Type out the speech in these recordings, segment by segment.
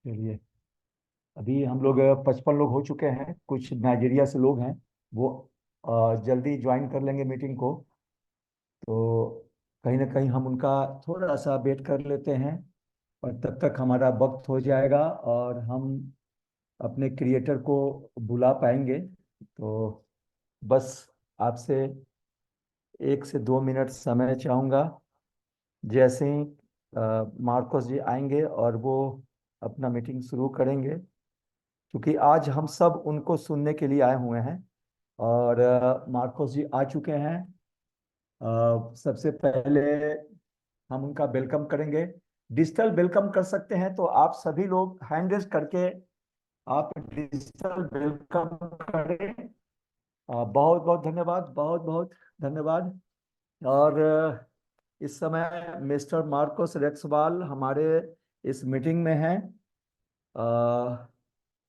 चलिए, अभी हम लोग 55 लोग हो चुके हैं। कुछ नाइजीरिया से लोग हैं, वो जल्दी ज्वाइन कर लेंगे मीटिंग को। तो कहीं ना कहीं हम उनका थोड़ा सा वेट कर लेते हैं, और तब तक हमारा वक्त हो जाएगा और हम अपने क्रिएटर को बुला पाएंगे। तो बस आपसे 1 से 2 मिनट समय चाहूँगा। जैसे ही मार्कोस जी आएंगे और वो अपना मीटिंग शुरू करेंगे, क्योंकि आज हम सब उनको सुनने के लिए आए हुए हैं। और मार्कोस जी आ चुके हैं। सबसे पहले हम उनका वेलकम करेंगे। डिजिटल वेलकम कर सकते हैं तो आप सभी लोग हैंड रेज करके आप डिजिटल वेलकम करें। बहुत बहुत धन्यवाद, बहुत बहुत धन्यवाद। और इस समय मिस्टर मार्कोस रेक्सवाल हमारे इस मीटिंग में हैं।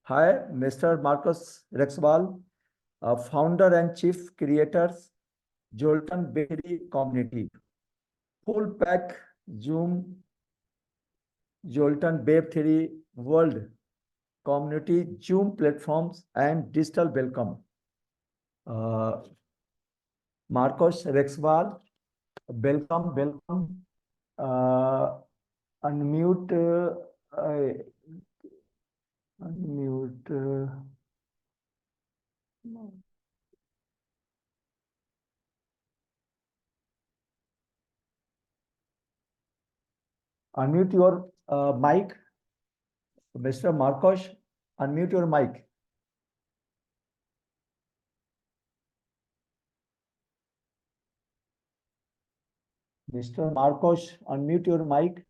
Hi mister Marcos Rexwal, founder and chief creators, Zolton Berry community, full pack Zoom, Zolton web three world community, Zoom platforms and digital welcome. Marcos Rexwal, welcome welcome. Unmute, unmute, unmute your mic, Mr. Marcos. Unmute your mic. Mr. Marcos, unmute your mic.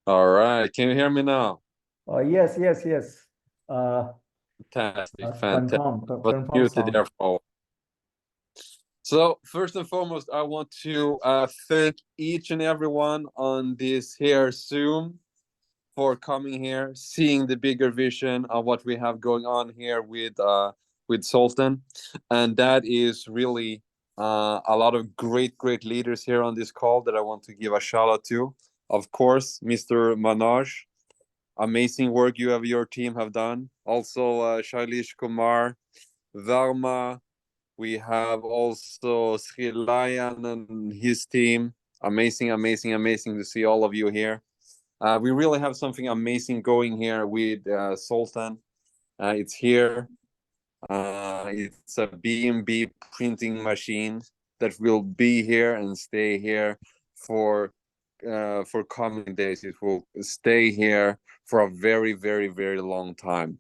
All right. Can you hear me now? Yes, yes, yes. Uh, Fantastic. confirm, Was confirm muted sound. there for. So first and foremost, I want to thank each and everyone on this here Zoom for coming here, seeing the bigger vision of what we have going on here with Sultan, and that is really a lot of great leaders here on this call that I want to give a shout out to. Of course, Mr. Manoj, amazing work you have your team have done. Also, Shailesh Kumar, Varma. We have also Sri Layan and his team. Amazing to see all of you here. We really have something amazing going here with Sultan. It's here. It's a BNB printing machine that will be here and stay here for coming days. It will stay here for a very long time.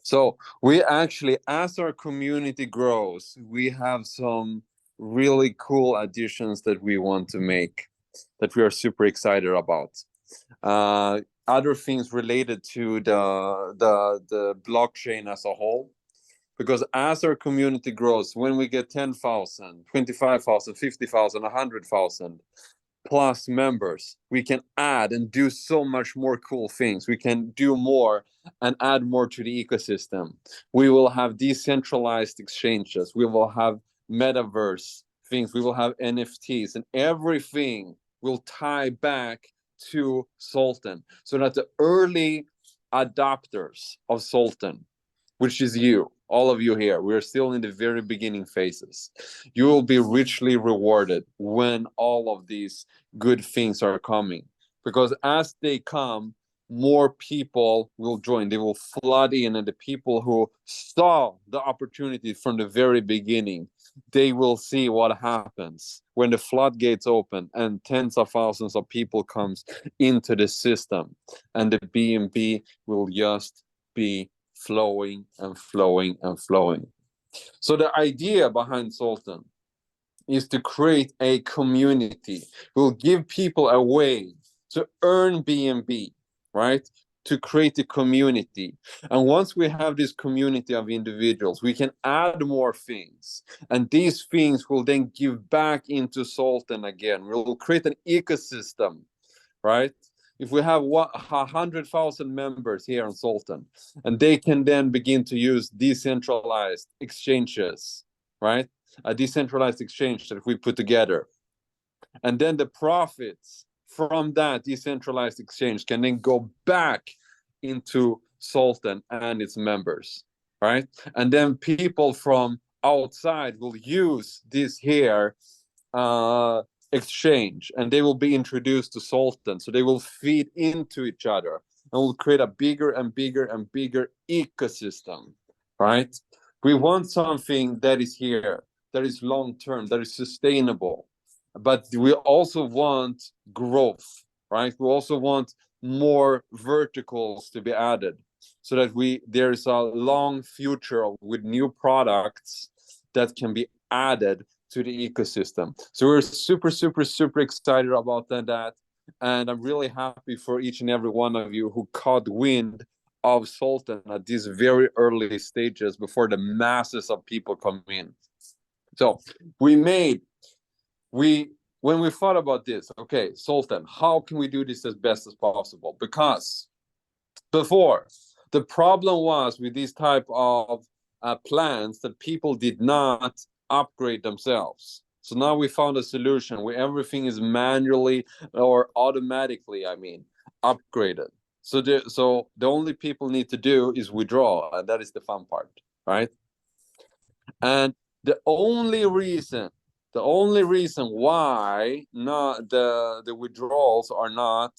So we actually, as our community grows, we have some really cool additions that we want to make that we are super excited about. Other things related to the blockchain as a whole, because as our community grows, when we get 10,000, 25,000, 50,000, 100,000 plus members, we can add and do so much more cool things. We can do more and add more to the ecosystem. We will have decentralized exchanges. We will have metaverse things. We will have NFTs, and everything will tie back to Sultan, so that the early adopters of Sultan, which is you, all of you here, we're still in the very beginning phases. You will be richly rewarded when all of these good things are coming. Because as they come, more people will join. They will flood in, and the people who saw the opportunity from the very beginning, they will see what happens when the floodgates open and tens of thousands of people comes into the system, and the BNB will just be flowing and flowing and flowing. So the idea behind Sultan is to create a community. We'll give people a way to earn BNB, right? To create a community. And once we have this community of individuals, we can add more things. And these things will then give back into Sultan again. We'll create an ecosystem, right? if we have 100,000 members here in Sultan, and they can then begin to use decentralized exchanges, right? A decentralized exchange that we put together. And then the profits from that decentralized exchange can then go back into Sultan and its members, right? And then people from outside will use this here exchange, and they will be introduced to Sultan. So they will feed into each other and will create a bigger and bigger and bigger ecosystem, right? We want something that is here, that is long term, that is sustainable, but we also want growth, right? We also want more verticals to be added so that there's a long future with new products that can be added to the ecosystem. So we're super, super, super excited about that. And I'm really happy for each and every one of you who caught wind of Sultan at these very early stages before the masses of people come in. So when we thought about this, okay, Sultan, how can we do this as best as possible? Because before, the problem was with these type of plans that people did not upgrade themselves. So now we found a solution where everything is manually or automatically, upgraded. So the only people need to do is withdraw, and that is the fun part, right? And the only reason why not the withdrawals are not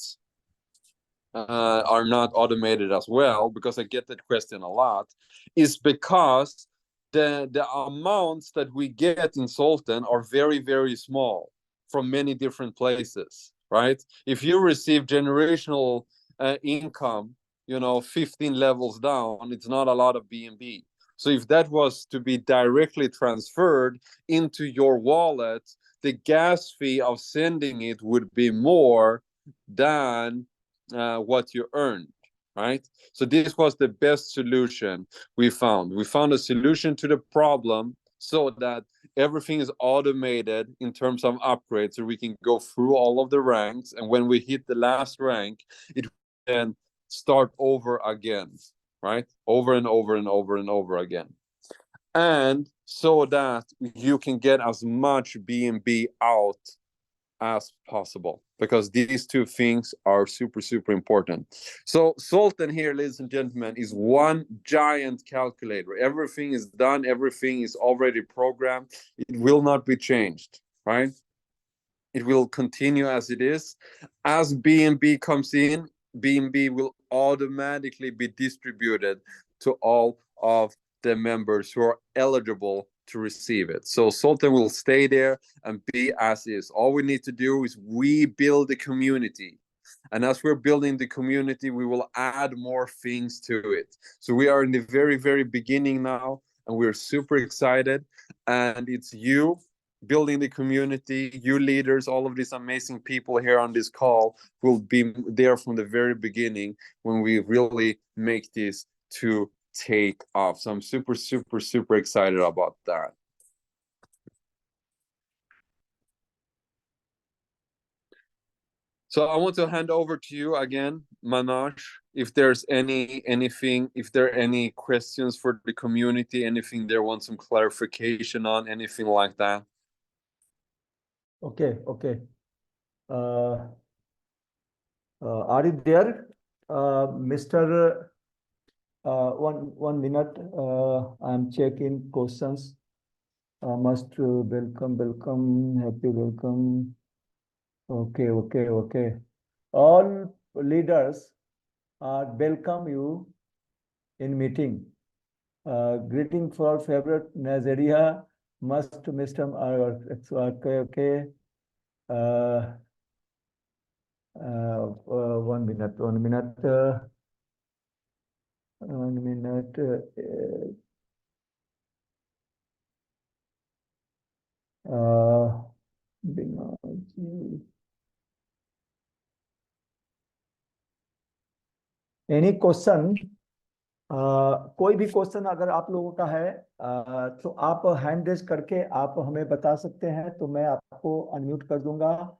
automated as well, because I get that question a lot, is because the amounts that we get in Sultan are very, very small from many different places, right? If you receive generational income, 15 levels down, it's not a lot of BNB. So if that was to be directly transferred into your wallet, the gas fee of sending it would be more than what you earned, right? So this was the best solution we found. We found a solution to the problem so that everything is automated in terms of upgrades, so we can go through all of the ranks, and when we hit the last rank, it then start over again, right? Over and over and over and over again. And so that you can get as much BNB out as possible, because these two things are super, super important. So Sultan here, ladies and gentlemen, is one giant calculator. Everything is done, everything is already programmed. It will not be changed, right? It will continue as it is. As BNB comes in, BNB will automatically be distributed to all of the members who are eligible to receive it. So Sultan will stay there and be as is. All we need to do is we build the community. And as we're building the community, we will add more things to it. So we are in the very, very beginning now, and we're super excited. And it's you building the community, you leaders, all of these amazing people here on this call will be there from the very beginning when we really make this to take off. So I'm super, super, super excited about that. So I want to hand over to you again, Manoj. If there's if there are any questions for the community, anything they want some clarification on, anything like that. Okay. Are you there, Mr. One minute. I'm checking questions. Must welcome, happy welcome. Okay. All leaders welcome you in meeting. Greeting for favorite Nigeria. Must Mr. Okay. 1 minute. 1 minute. 1 minute. Any question, कोई भी question अगर आप लोगों का है तो आप hand raise करके आप हमें बता सकते हैं, तो मैं आपको अनम्यूट कर दूंगा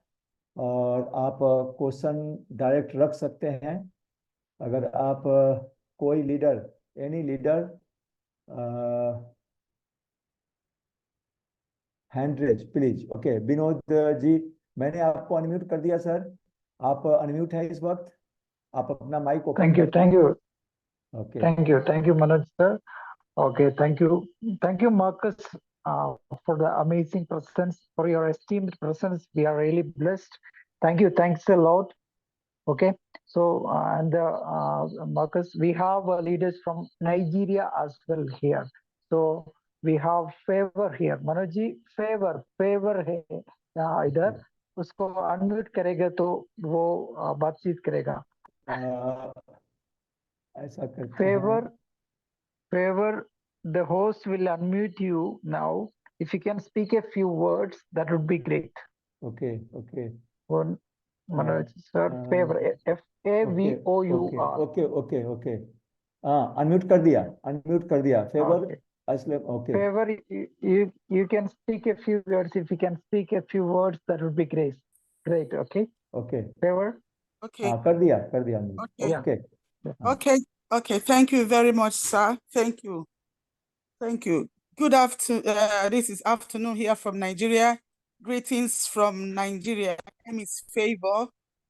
और आप क्वेश्चन डायरेक्ट रख सकते हैं। अगर आप कोई leader, any leader, hand raise please. Okay Vinod ji, मैंने आपको अनम्यूट कर दिया सर। आप अनम्यूट हैं इस वक्त। आप अपना माइक ओपन Thank you, कर। thank you, okay thank you, Manoj sir. Okay, thank you, Marcus, for the amazing presence, for your esteemed presence. We are really blessed. Thank you, thanks a lot. Okay, so Marcus, we have leaders from Nigeria as well here. So we have favor here. Manoj ji, favor है इधर। उसको unmute करेगा तो वो बातचीत करेगा। ऐसा करते हैं। Favor, the host will unmute you now. If you can speak a few words, that would be great. Okay okay One, Manoj sir, uh, favor, okay FAVOUR. Okay okay okay. हाँ unmute कर दिया, unmute कर दिया। Favour Okay. Aslam. Okay Favor, you can speak a few words. If you can speak a few words, that would be great. Great. Okay. Okay. Favor. Okay. हाँ कर दिया unmute। Okay. Yeah. Okay Okay. Okay. Thank you very much, sir. Thank you. Thank you. Good afternoon. This is afternoon here from Nigeria. Greetings from Nigeria. My name is Favor.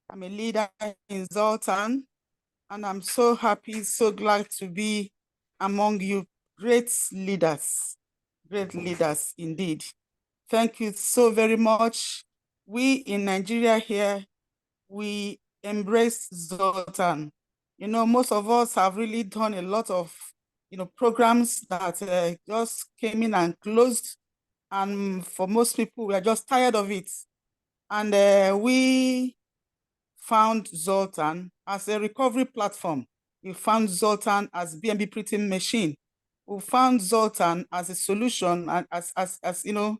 I'm a leader in Zoltan, and I'm so happy, so glad to be among you. Great leaders indeed. Thank you so very much. We in Nigeria here, we embrace Zoltan. You know, most of us have really done a lot of, programs that just came in and closed. And for most people, we are just tired of it. And we found Zoltan as a recovery platform. We found Zoltan as BNB printing machine. We found Zoltan as a solution and as to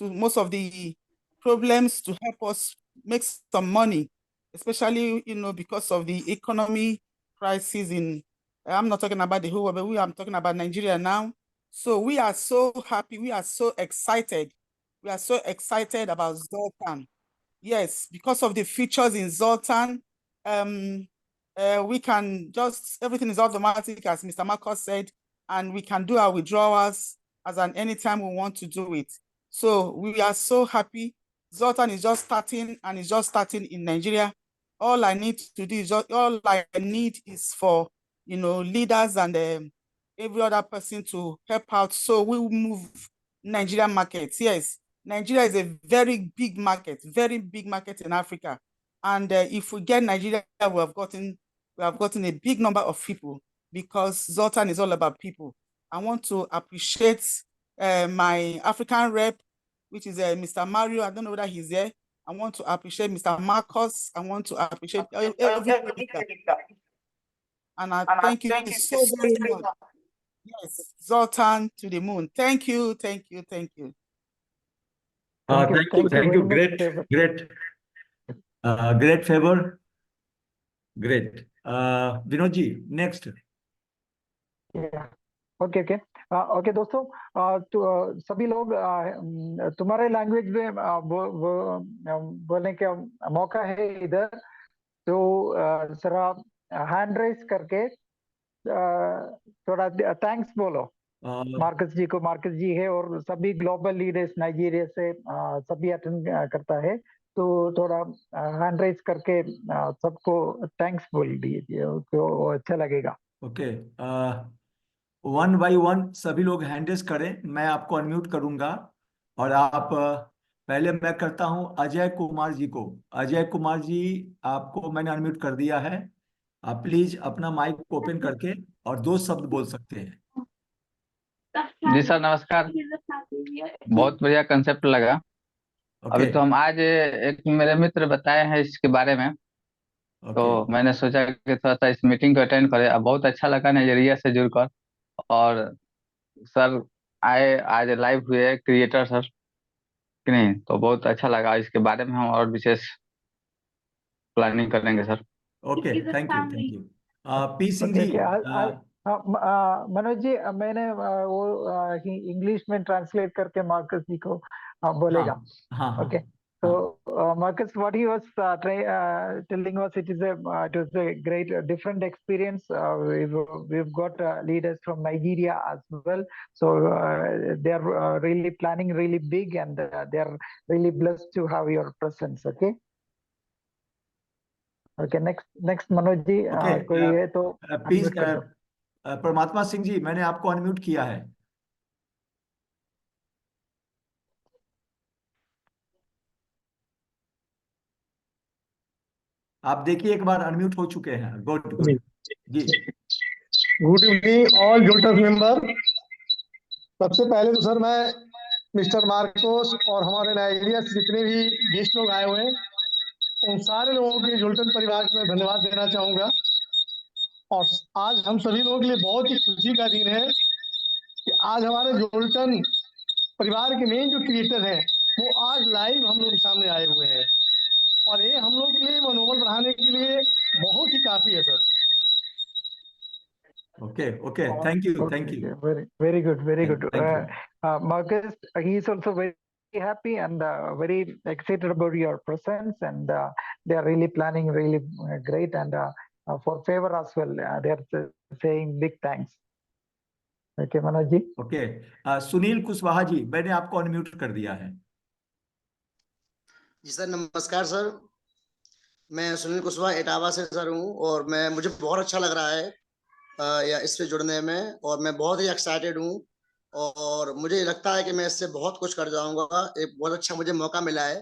most of the problems to help us make some money, especially because of the economy crisis I'm not talking about the whole world, but I'm talking about Nigeria now. So we are so happy, we are so excited. We are so excited about Zoltan. Yes, because of the features in Zoltan, we can just, everything is automatic, as Mr. Marcos said, and we can do our withdrawals as an anytime we want to do it. So we are so happy. Zoltan is just starting, and it's just starting in Nigeria. All I need to do is all I need is for leaders and every other person to help out. So we will move Nigerian markets. Yes, Nigeria is a very big market in Africa. And if we get Nigeria, we have gotten a big number of people, because Zoltan is all about people. I want to appreciate my African rep, which is Mr. Mario. I don't know whether he's there. I want to appreciate Mr. Marcos. I want to appreciate everybody. And I thank you so very much. Yes, Zoltan to the moon. Thank you. thank you Thank you very much, great Favor. great favour great. Vinod ji next. Okay okay दोस्तों, सभी लोग तुम्हारे language में बोलने का मौका है इधर। तो जरा हैंड रेस करके थोड़ा थैंक्स बोलो मार्कस जी को। मार्कस जी है और सभी ग्लोबल लीडर्स नाइजीरिया से सभी अटेंड करता है। तो थोड़ा हैंड रेस करके सबको थैंक्स बोल दीजिए तो अच्छा लगेगा। ओके वन बाई वन सभी लोग हैंड रेस करें, मैं आपको अनम्यूट करूंगा। और आप पहले मैं करता हूं अजय कुमार जी को। अजय कुमार जी आपको मैंने अनम्यूट कर दिया है। आप प्लीज अपना माइक ओपन करके और 2 शब्द बोल सकते हैं। जी सर नमस्कार। बहुत बढ़िया कंसेप्ट लगा। अभी तो हम आज एक मेरे मित्र बताए हैं इसके बारे में, तो मैंने सोचा कि थोड़ा सा इस मीटिंग को अटेंड करें। अब बहुत अच्छा लगा नजरिया से जुड़कर। और सर आए आज लाइव हुए क्रिएटर सर कि नहीं, तो बहुत अच्छा लगा। इसके बारे में हम और विशेष प्लानिंग करेंगे sir. Okay thank you P Singh ji. Manoj ji मैंने वो इंग्लिश में ट्रांसलेट करके मार्कस जी को बोलेगा। हाँ okay So, Marcus, what he was telling us, it was a great, different experience. We've got leaders from Nigeria as well. So they're really planning really big, and they're really blessed to have your presence. Okay. Okay. Next, Manoj ji, कोई है तो please unmute कर दो। परमात्मा सिंह जी, मैंने आपको unmute किया है। आप देखिए एक बार, अनम्यूट हो चुके हैं। Good good ji. Good evening all Zolts member. सबसे पहले तो सर मैं मिस्टर मार्कोस और हमारे नाइजीरिया से जितने भी गेस्ट लोग आए हुए हैं, उन सारे लोगों के जोल्टन परिवार को मैं धन्यवाद देना चाहूँगा। और आज हम सभी लोगों के लिए बहुत ही खुशी का दिन है कि आज हमारे जोल्टन परिवार के मेन जो क्रिएटर हैं, वो आज लाइव हम लोग के सामने आए हुए हैं, और ये हम लोग के लिए मनोबल बढ़ाने के लिए बहुत ही काफ़ी है sir. Okay, thank you, thank you. Very good. Thank you. Marcus, he is also very happy and very excited about your presence, and they are really planning really great, and for favor as well. They are saying big thanks. Okay, Manoj ji. Okay, Sunil Kushwaha ji, मैंने आपको unmute कर दिया है। जी sir, नमस्कार sir. मैं सुनील कुशवाहा इटावा से sir हूँ, और मुझे बहुत अच्छा लग रहा है या इससे जुड़ने में, और मैं बहुत ही एक्साइटेड हूँ, और मुझे लगता है कि मैं इससे बहुत कुछ कर जाऊंगा। एक बहुत अच्छा मुझे मौका मिला है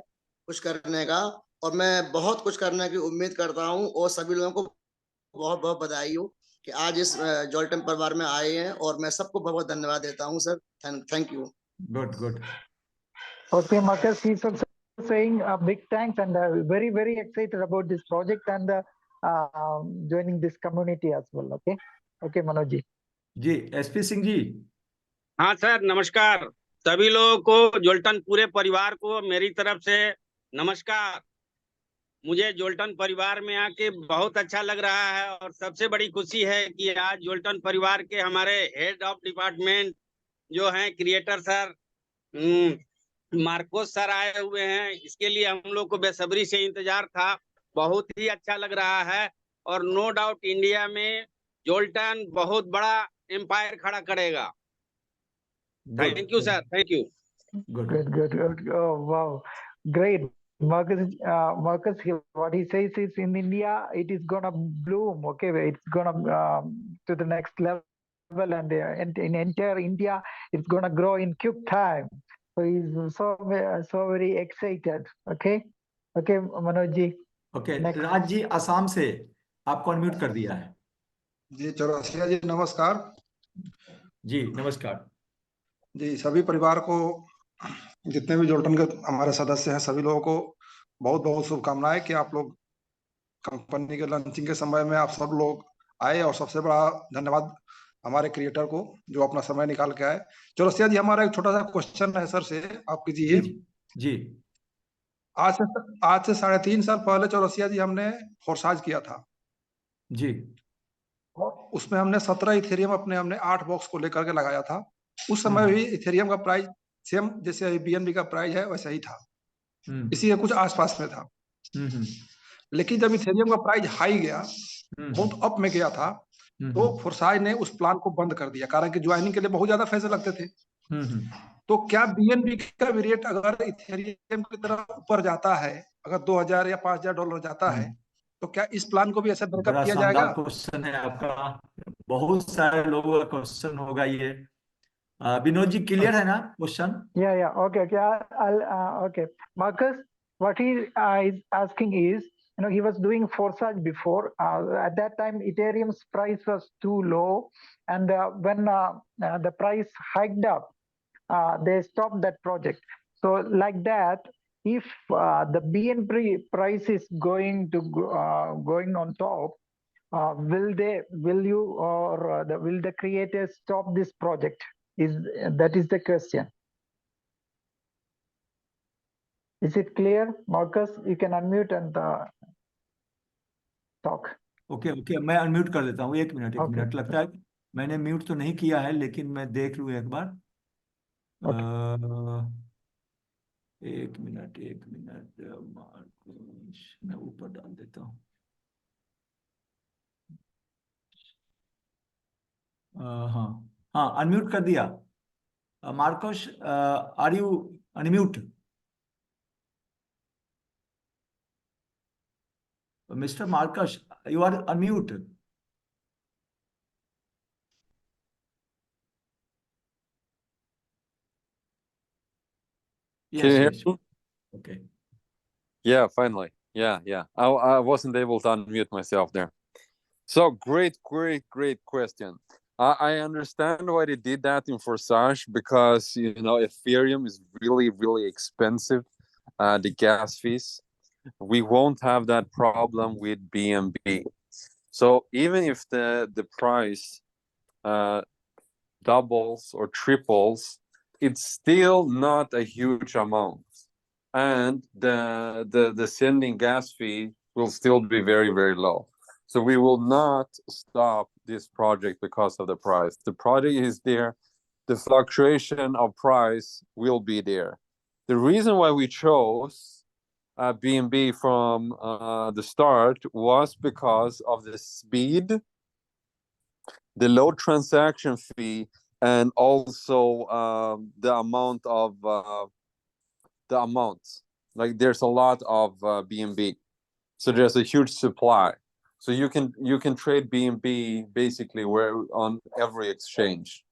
कुछ करने का, और मैं बहुत कुछ करने की उम्मीद करता हूँ, और सभी लोगों को बहुत बहुत बधाई हो कि आज इस जोल्टन परिवार में आए हैं, और मैं सबको बहुत बहुत धन्यवाद देता हूँ sir. Thank you. Good. Okay, Marcus, he is also saying big thanks, and very excited about this project, and joining this community as well. Okay, Manoj ji. Ji, SP Singh ji. हाँ सर, नमस्कार। सभी लोगों को, जोल्टन पूरे परिवार को मेरी तरफ से नमस्कार। मुझे जोल्टन परिवार में आके बहुत अच्छा लग रहा है, और सबसे बड़ी खुशी है कि आज जोल्टन परिवार के हमारे हेड ऑफ डिपार्टमेंट जो हैं क्रिएटर सर मार्कोस सर आए हुए हैं। इसके लिए हम लोग को बेसब्री से इंतजार था। बहुत ही अच्छा लग रहा है, और नो डाउट इंडिया में जोल्टन बहुत बड़ा एम्पायर खड़ा करेगा। Thank you sir, thank you. Good. Oh, wow, great. Marcus, what he says is, in India, it is gonna bloom. Okay, it's gonna to the next level, and in entire India, it's gonna grow in quick time. So he's so very excited. Okay, Manoj ji. Okay, Next. Raj ji Assam से, आपको unmute कर दिया है। जी चौरसिया जी नमस्कार। जी नमस्कार जी, सभी परिवार को, जितने भी जोल्टन के हमारे सदस्य हैं, सभी लोगों को बहुत बहुत शुभकामनाएं कि आप लोग कंपनी के लॉन्चिंग के समय में आप सब लोग आए, और सबसे बड़ा धन्यवाद हमारे क्रिएटर को जो अपना समय निकाल के आए। चौरसिया जी, हमारा एक छोटा सा क्वेश्चन है सर से, आप कीजिए। जी। आज से 3.5 साल पहले चौरसिया जी हमने फोर्साज किया था जी। उसमें हमने 17 इथेरियम हमने 8 बॉक्स को लेकर के लगाया था। उस समय भी इथेरियम का प्राइस सेम जैसे बीएनबी का प्राइस है वैसा ही था, इसी के कुछ आसपास में था। लेकिन जब इथेरियम का प्राइस हाई गया, बहुत अप में गया था, तो फोर्साज ने उस प्लान को बंद कर दिया, कारण कि ज्वाइनिंग के लिए बहुत ज्यादा पैसे लगते थे। तो क्या बीएनबी का भी रेट अगर इथेरियम की तरह ऊपर जाता है, अगर $2000 या $5000 जाता है, तो क्या इस प्लान को भी ऐसा बैकअप किया जाएगा? क्वेश्चन है आपका, बहुत सारे लोगों का क्वेश्चन होगा ये। विनोद जी, क्लियर है ना question? Yeah. Okay. Okay. Marcus, what he is asking is, he was doing Forsage before. At that time, Ethereum's price was too low, and when the price hiked up, they stopped that project. So, like that, if the BNB price is going on top, will the creators stop this project? That is the question. Is it clear, Marcus? You can unmute and talk. Okay, मैं unmute कर देता हूँ। एक minute लगता है मैंने mute तो नहीं किया है, लेकिन मैं देख लूँ एक बार। एक मिनट मार्कोस, मैं ऊपर डाल देता हूँ। हाँ हाँ, अनम्यूट कर दिया। Marcos, are you unmute? Mister Marcos, you are unmute. Can you hear yes. me? Okay. Yeah, finally. Yeah. I wasn't able to unmute myself there. So great question. I understand why they did that in Forsage, because Ethereum is really expensive. The gas fees. We won't have that problem with BNB. So even if the price doubles or triples, it's still not a huge amount, and the sending gas fee will still be very low. So we will not stop this project because of the price. The project is there. The fluctuation of price will be there. The reason why we chose BNB from the start was because of the speed, the low transaction fee, and also the amount of like there's a lot of BNB, so there's a huge supply, so you can trade BNB basically where on every exchange.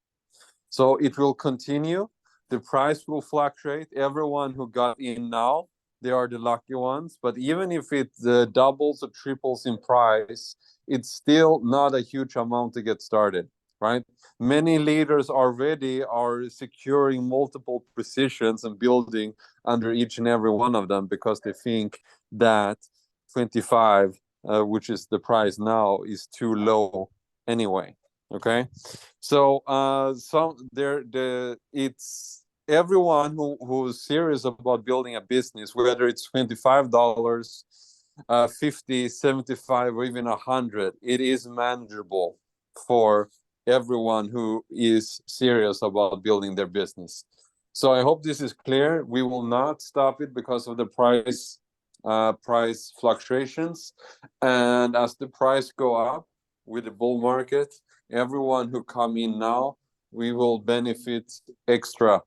So it will continue. The price will fluctuate. Everyone who got in now, they are the lucky ones. But even if it doubles or triples in price, it's still not a huge amount to get started, right? Many leaders already are securing multiple positions and building under each and every one of them because they think that 25, which is the price now, is too low anyway. Okay, so it's everyone who's serious about building a business, whether it's $25, 50, 75, or even 100, it is manageable for everyone who is serious about building their business. So I hope this is clear. We will not stop it because of the price fluctuations, and as the price go up with the bull market, everyone who come in now, we will benefit extra,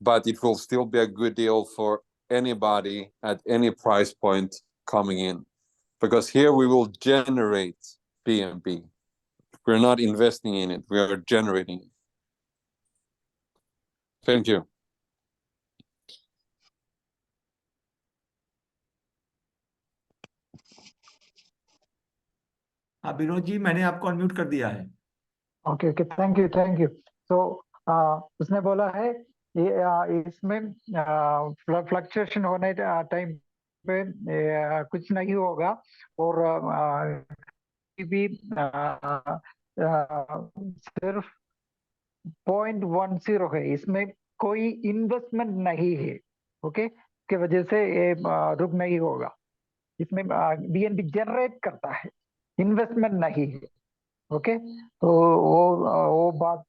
but it will still be a good deal for anybody at any price point coming in, because here we will generate BNB. We're not investing in it, we are generating it. Thank you. हाँ विनोद जी, मैंने आपको unmute कर दिया है। Okay, thank you. तो उसने बोला है ये इसमें फ्लक्चुएशन होने टाइम पे कुछ नहीं होगा, और भी सिर्फ 0.10 है, इसमें कोई इन्वेस्टमेंट नहीं है। ओके, इसके वजह से ये रुक नहीं होगा। इसमें बीएनबी जनरेट करता है, इन्वेस्टमेंट नहीं है। ओके, तो वो बात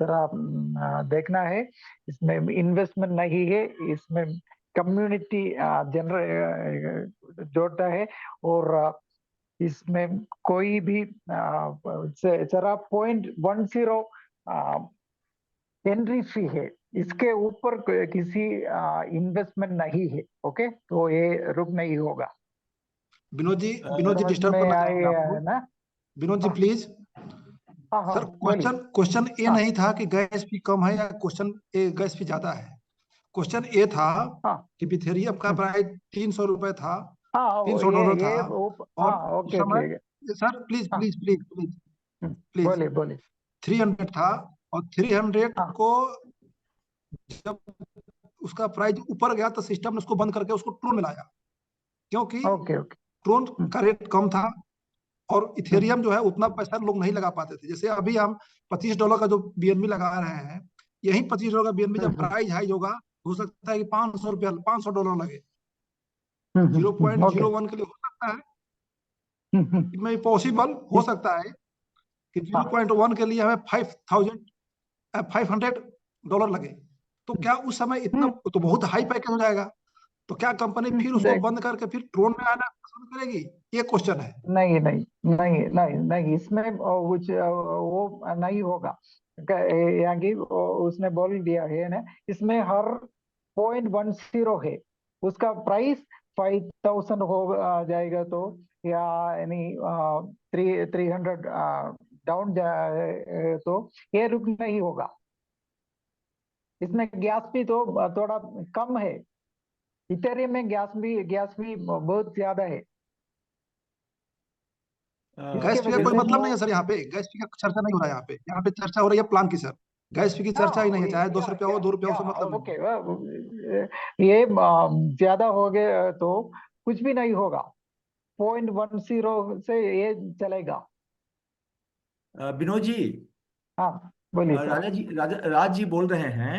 जरा देखना है। इसमें इन्वेस्टमेंट नहीं है, इसमें कम्युनिटी जोड़ता है, और इसमें कोई भी जरा 0.10 एंट्री फी है, इसके ऊपर किसी इन्वेस्टमेंट नहीं है। ओके, तो ये रुक नहीं होगा। विनोद जी डिस्टर्ब करना चाहूंगा आपको। ना Vinod ji please. Sir question ये नहीं था कि गैस फी कम है या क्वेश्चन गैस फी ज्यादा है। क्वेश्चन ये था कि इथेरियम का प्राइस $300 था, $300 था, और उस समय सर प्लीज बोले 300 था, और 300 को जब उसका प्राइस ऊपर गया तो सिस्टम ने उसको बंद करके उसको ट्रोन में लाया, क्योंकि ट्रोन का रेट कम था और इथेरियम जो है उतना पैसा लोग नहीं लगा पाते थे। जैसे अभी हम $25 का जो बीएनबी लगा रहे हैं, यही $25 का बीएनबी जब प्राइस हाई होगा, हो सकता है कि $500 लगे। 0.01 के लिए हो सकता है, इसमें पॉसिबल हो सकता है कि 0.1 के लिए हमें $500 लगे। तो क्या उस समय इतना तो बहुत हाई पैकेज हो जाएगा, तो क्या कंपनी फिर उसको बंद करके फिर ड्रोन में आना पसंद करेगी? ये क्वेश्चन है। नहीं नहीं नहीं नहीं नहीं, इसमें कुछ वो नहीं होगा। यानी उसने बोल दिया है ना, इसमें हर 0.10 है, उसका प्राइस 5,000 हो जाएगा तो, या यानी 300 डाउन जाए तो ये रुक नहीं होगा। इसमें गैस भी तो थोड़ा कम है, इथेरियम में गैस भी बहुत ज्यादा है। गैस फी का कोई मतलब नहीं है सर, यहाँ पे गैस फी का चर्चा नहीं हो रहा है। यहाँ पे चर्चा हो रही है प्लान की सर, गैस फी की चर्चा ही नहीं है, चाहे 200 रुपया हो 2 रुपया हो, उससे मतलब ओके, ये ज्यादा हो गए तो कुछ भी नहीं होगा, 0.10 से ये चलेगा। विनोद जी, हाँ बोलिए सर। राज जी बोल रहे हैं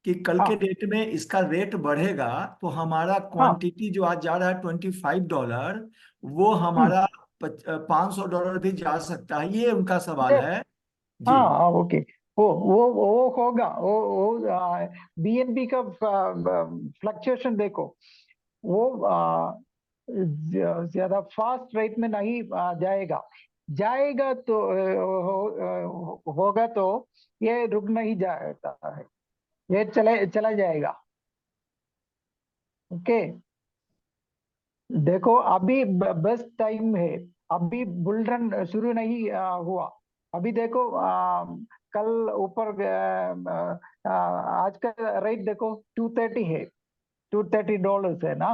कि कल के हाँ डेट में इसका रेट बढ़ेगा तो हमारा हाँ क्वांटिटी जो आज जा रहा है $25, वो हम्म, हमारा $500 भी जा सकता है, ये उनका सवाल ये- है जी। हाँ हाँ ओके, वो होगा, वो बीएनबी का फ्लक्चुएशन देखो, वो ज्यादा फास्ट रेट में नहीं जाएगा। जाएगा तो होगा तो ये रुक नहीं जाता है, ये चला जाएगा। ओके, देखो अभी बेस्ट टाइम है, अभी बुल रन शुरू नहीं हुआ। अभी देखो कल ऊपर आज का रेट देखो 230 है, $230 है ना।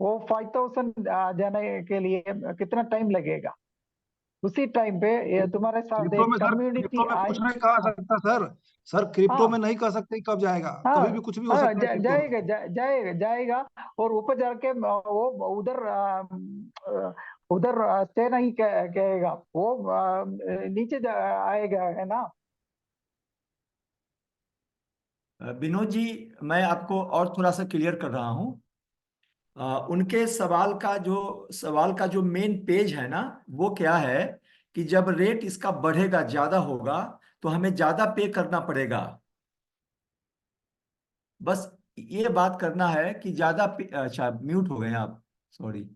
वो 5,000 जाने के लिए कितना टाइम लगेगा? उसी टाइम पे ये तुम्हारे साथ क्रिप्टो एक में सर, कम्युनिटी क्रिप्टो में आए। कुछ नहीं कहा सकता सर। सर क्रिप्टो में हाँ नहीं कह सकते कब जाएगा, हाँ कभी भी कुछ भी हो हाँ, सकता है क्रिप्टो में। जाएगा। और ऊपर जाके वो उधर स्टे नहीं कहेगा, वो नीचे आएगा, है ना। विनोद जी, मैं आपको और थोड़ा सा क्लियर कर रहा हूँ। उनके सवाल का जो मेन पेज है ना, वो क्या है कि जब रेट इसका बढ़ेगा, ज्यादा होगा, तो हमें ज्यादा पे करना पड़ेगा। बस ये बात करना है कि अच्छा, म्यूट हो गए हैं आप, सॉरी।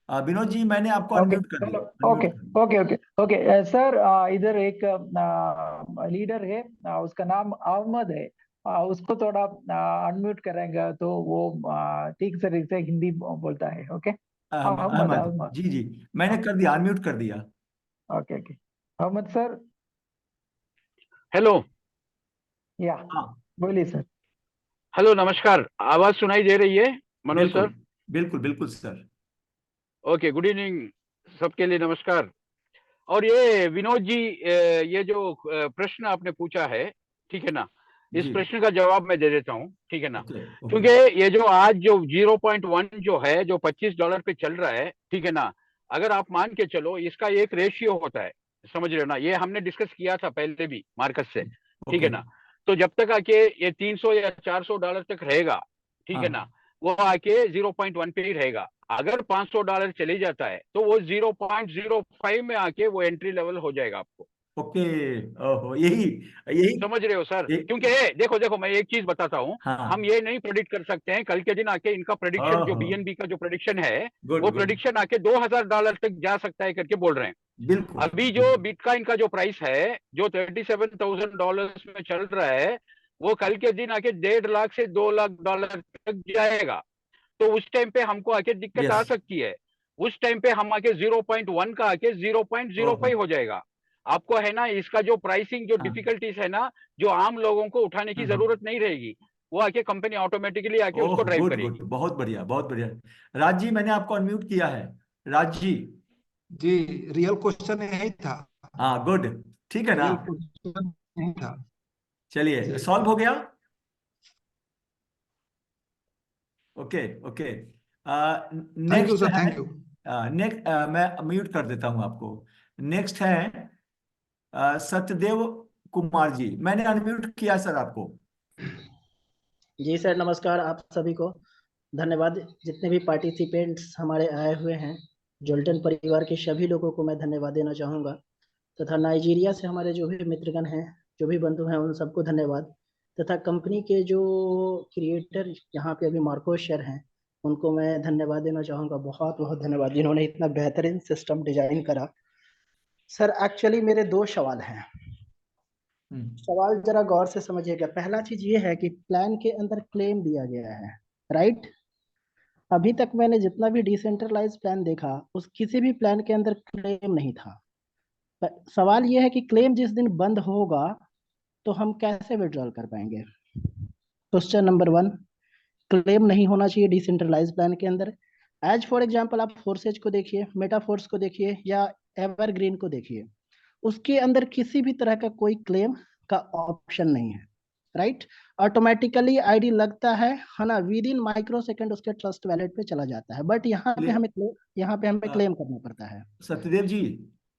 विनोद जी, मैंने आपको ओके अनम्यूट कर दिया, ओके अनम्यूट कर दिया। ओके ओके ओके सर, इधर एक लीडर है, उसका नाम अहमद है, उसको थोड़ा अनम्यूट करेंगे तो वो ठीक से हिंदी बोलता है। ओके, अहमद अहमद अहमद। जी जी, मैंने कर दिया, अनम्यूट कर दिया। Okay okay, Ahmad sir. Hello. या हाँ, बोलिए सर। हेलो, नमस्कार। आवाज सुनाई दे रही है मनोज बिल्कुल सर? बिल्कुल बिल्कुल सर। ओके, गुड इवनिंग सबके लिए, नमस्कार। और ये विनोद जी, ये जो प्रश्न आपने पूछा है, ठीक है ना, इस जी, प्रश्न का जवाब मैं दे देता हूँ, ठीक है ना। Okay okay. क्योंकि ये जो आज जो 0.1 जो है, जो $25 पे चल रहा है, ठीक है ना, अगर आप मान के चलो, इसका एक रेशियो होता है, समझ रहे हो ना, ये हमने डिस्कस किया था पहले भी मार्केट से, ठीक है ओके, ना। तो जब तक आके ये 300 या $400 तक रहेगा, ठीक है हाँ, ना, वो आके 0.1 पे ही रहेगा। अगर $500 चले जाता है तो वो 0.05 में आके वो एंट्री लेवल हो जाएगा आपको। ओके। ओहो, यही यही समझ रहे हो सर? ये, क्योंकि देखो देखो, मैं एक चीज बताता हूँ, हम हाँ, ये नहीं प्रेडिक्ट कर सकते हैं कल के दिन आके इनका प्रेडिक्शन, जो ओहो, बीएनबी का जो प्रेडिक्शन है, गुड वो गुड, प्रेडिक्शन आके $2,000 तक जा सकता है करके बोल रहे हैं। बिल्कुल अभी जो बिल्कुल। बिटकॉइन का जो प्राइस है, जो $37,000 में चल रहा है, वो कल के दिन आके 1.5 लाख से $2 लाख तक जाएगा। तो उस टाइम पे हमको आके दिक्कत यस, आ सकती है। उस टाइम पे हम आके 0.1 का आके ओहो, 0.05 हो जाएगा। आपको है ना, इसका जो प्राइसिंग, जो हाँ, डिफिकल्टीज है ना, जो आम लोगों को उठाने की हम्म, जरूरत नहीं रहेगी, वो आके कंपनी ऑटोमेटिकली आके उसको ओह ड्राइव गुड गुड, करेगी। बहुत बढ़िया बहुत बढ़िया। राज जी, मैंने आपको अनम्यूट किया है, राज जी। जी, रियल क्वेश्चन यही था, हाँ गुड, ठीक है ना। रियल क्वेश्चन यही था। चलिए, जी, सॉल्व हो गया। Okay okay. Thank you next sir, है, थैंक यू। नेक्स्ट मैं म्यूट कर देता हूं आपको। नेक्स्ट है सत्यदेव कुमार जी, मैंने अनम्यूट किया सर आपको। जी सर, नमस्कार आप सभी को। धन्यवाद जितने भी पार्टिसिपेंट्स हमारे आए हुए हैं, जोल्टन परिवार के सभी लोगों को मैं धन्यवाद देना चाहूँगा, तथा नाइजीरिया से हमारे जो भी मित्रगण हैं, जो भी बंधु हैं, उन सबको धन्यवाद, तथा कंपनी के जो क्रिएटर यहाँ पे अभी मार्को सर हैं, उनको मैं धन्यवाद देना चाहूँगा, बहुत बहुत धन्यवाद, जिन्होंने इतना बेहतरीन सिस्टम डिजाइन करा। सर एक्चुअली मेरे 2 सवाल हैं। सवाल जरा गौर से समझिएगा। पहला चीज ये है कि प्लान के अंदर क्लेम दिया गया है, राइट? अभी तक मैंने जितना भी डिसेंट्रलाइज प्लान देखा, उस किसी भी प्लान के अंदर क्लेम नहीं था। सवाल ये है कि क्लेम जिस दिन बंद होगा तो हम कैसे विड्रॉल कर पाएंगे? क्वेश्चन नंबर 1, क्लेम नहीं होना चाहिए डिसेंट्रलाइज प्लान के अंदर। एज फॉर एग्जांपल आप फोर्सेज को देखिए, मेटाफोर्स को देखिए या एवरग्रीन को देखिए, उसके अंदर किसी भी तरह का कोई क्लेम का ऑप्शन नहीं है, राइट? ऑटोमेटिकली आईडी लगता है ना, विद इन माइक्रो सेकंड उसके ट्रस्ट वैलेट पे चला जाता है, बट यहाँ पे हमें क्लेम करना पड़ता है। सत्यदेव जी,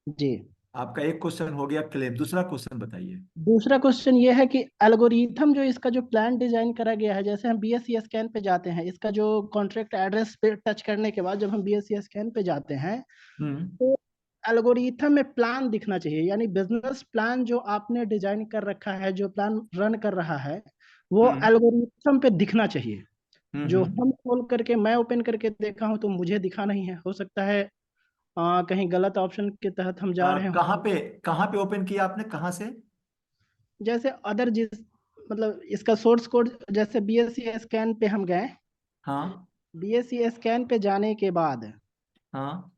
जी आपका एक क्वेश्चन हो गया क्लेम, दूसरा क्वेश्चन बताइए। दूसरा क्वेश्चन ये है कि एल्गोरिथम जो इसका जो प्लान डिजाइन करा गया है, जैसे हम बीएससी स्कैन पे जाते हैं, इसका जो कॉन्ट्रैक्ट एड्रेस पे टच करने के बाद जब हम बीएससी स्कैन पे जाते हैं, तो एल्गोरिथम में प्लान दिखना चाहिए, यानी बिजनेस प्लान जो आपने डिजाइन कर रखा है, जो प्लान रन कर रहा है, वो एल्गोरिथम पे दिखना चाहिए। जो हम खोल करके, मैं ओपन करके देखा हूं तो मुझे दिखा नहीं है, हो सकता है कहीं गलत ऑप्शन के तहत हम जा रहे हैं। कहाँ पे ओपन किया आपने, कहाँ से? जैसे अदर जिस मतलब इसका सोर्स कोड, जैसे बीएससी स्कैन पे हम गए, हाँ बीएससी स्कैन पे जाने के बाद, हाँ